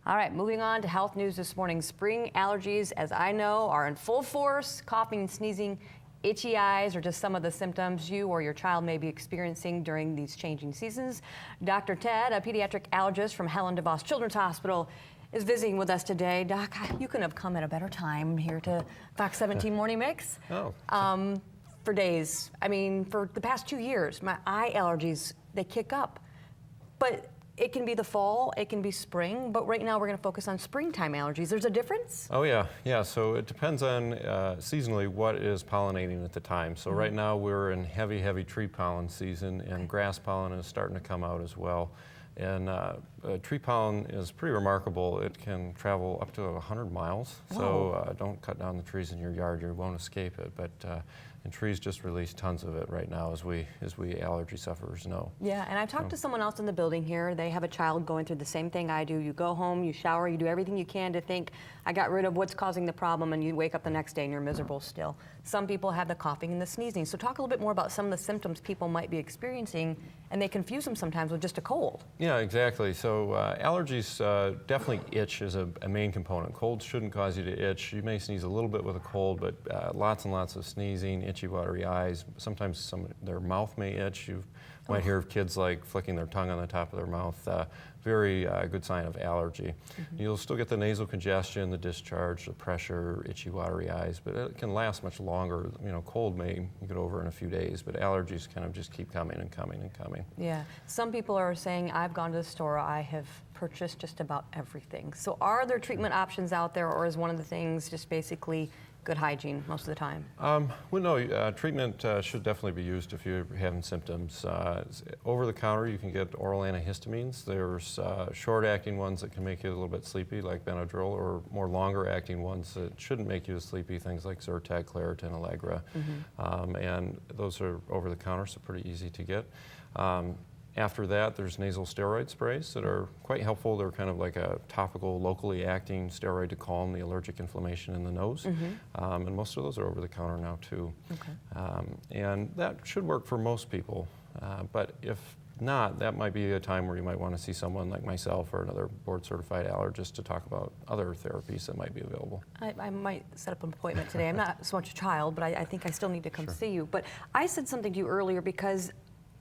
All right, moving on to health news this morning. Spring allergies, as I know, are in full force. Coughing, sneezing, itchy eyes are just some of the symptoms you or your child may be experiencing during these changing seasons. Dr. Ted, a pediatric allergist from Helen DeVos Children's Hospital, is visiting with us today. Doc, you couldn't have come at a better time here to FOX17 Morning Mix. For days. I mean, for the past 2 years, my eye allergies, they kick up. But it can be the fall, it can be spring, but right now we're going to focus on springtime allergies. There's a difference? Oh yeah, so it depends on seasonally what is pollinating at the time. So right now we're in heavy tree pollen season, and grass pollen is starting to come out as well. And tree pollen is pretty remarkable. It can travel up to 100 miles. Whoa. So don't cut down the trees in your yard, you won't escape it. But and trees just release tons of it right now, as we allergy sufferers know. Yeah, and I've talked to someone else in the building here. They have a child going through the same thing I do. You go home, you shower, you do everything you can to think, I got rid of what's causing the problem, and you wake up the next day and you're miserable still. Some people have the coughing and the sneezing. So talk a little bit more about some of the symptoms people might be experiencing, and they confuse them sometimes with just a cold. Yeah, exactly. So allergies, definitely itch is a main component. Colds shouldn't cause you to itch. You may sneeze a little bit with a cold, but lots and lots of sneezing, itchy, watery eyes. Sometimes their mouth may itch. You might hear of kids like flicking their tongue on the top of their mouth. Very good sign of allergy. You'll still get the nasal congestion, the discharge, the pressure, itchy, watery eyes, but it can last much longer. You know, cold may get over in a few days, but allergies kind of just keep coming and coming and coming. Yeah, some people are saying, I've gone to the store, I have purchased just about everything. So are there treatment options out there, or is one of the things just basically good hygiene most of the time? Well, no, treatment should definitely be used if you're having symptoms. Over the counter, you can get oral antihistamines. There's short-acting ones that can make you a little bit sleepy, like Benadryl, or more longer-acting ones that shouldn't make you as sleepy, things like Zyrtec, Claritin, Allegra. And those are over the counter, so pretty easy to get. After that, there's nasal steroid sprays that are quite helpful. They're kind of like a topical, locally acting steroid to calm the allergic inflammation in the nose. And most of those are over the counter now too. And that should work for most people. But if not, that might be a time where you might want to see someone like myself or another board-certified allergist to talk about other therapies that might be available. I might set up an appointment today. I'm not so much a child, but I think I still need to come see you. But I said something to you earlier because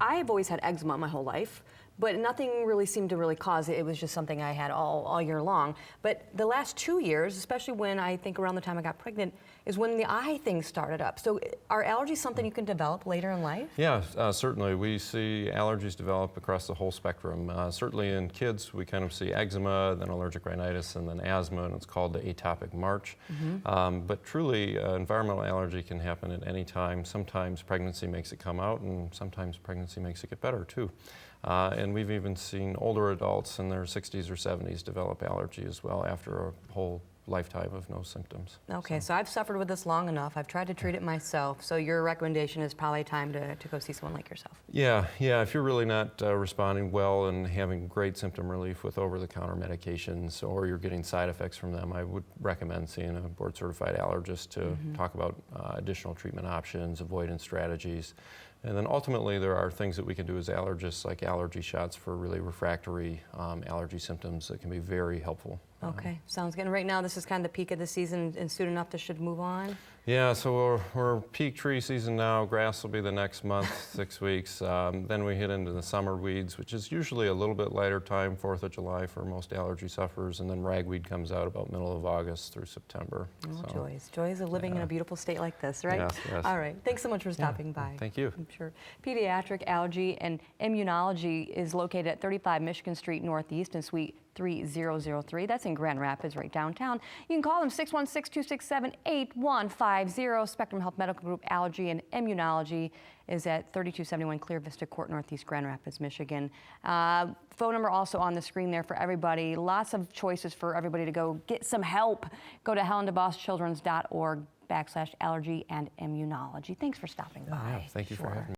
I've always had eczema my whole life, but nothing really seemed to really cause it. It was just something I had all year long. But the last 2 years, especially when I think around the time I got pregnant, is when the eye thing started up. So are allergies something you can develop later in life? Yeah, certainly. We see allergies develop across the whole spectrum. Certainly in kids, we kind of see eczema, then allergic rhinitis, and then asthma, and it's called the atopic march. But truly, environmental allergy can happen at any time. Sometimes pregnancy makes it come out, and sometimes pregnancy makes it get better too. And we've even seen older adults in their 60s or 70s develop allergy as well after a whole lifetime of no symptoms. Okay, so I've suffered with this long enough. I've tried to treat it myself. So your recommendation is probably time to go see someone like yourself. Yeah. If you're really not responding well and having great symptom relief with over-the-counter medications, or you're getting side effects from them, I would recommend seeing a board-certified allergist to talk about additional treatment options, avoidance strategies. And then ultimately, there are things that we can do as allergists, like allergy shots for really refractory allergy symptoms that can be very helpful. Okay, sounds good. And right now, this is kind of the peak of the season, and soon enough, this should move on? Yeah, so we're peak tree season now. Grass will be the next month, 6 weeks. Then we hit into the summer weeds, which is usually a little bit lighter time, 4th of July for most allergy sufferers, and then ragweed comes out about middle of August through September. Oh, so, joys of living in a beautiful state like this, right? Yes. All right, thanks so much for stopping by. Thank you. I'm sure. Pediatric Allergy and Immunology is located at 35 Michigan Street Northeast in Suite 3003. That's in Grand Rapids, right downtown. You can call them 616-267-8150. Spectrum Health Medical Group Allergy and Immunology is at 3271 Clear Vista Court, Northeast Grand Rapids, Michigan. Phone number also on the screen there for everybody. Lots of choices for everybody to go get some help. Go to helendevoschildrens.org/allergy and immunology. Thanks for stopping by. Thank you for having me.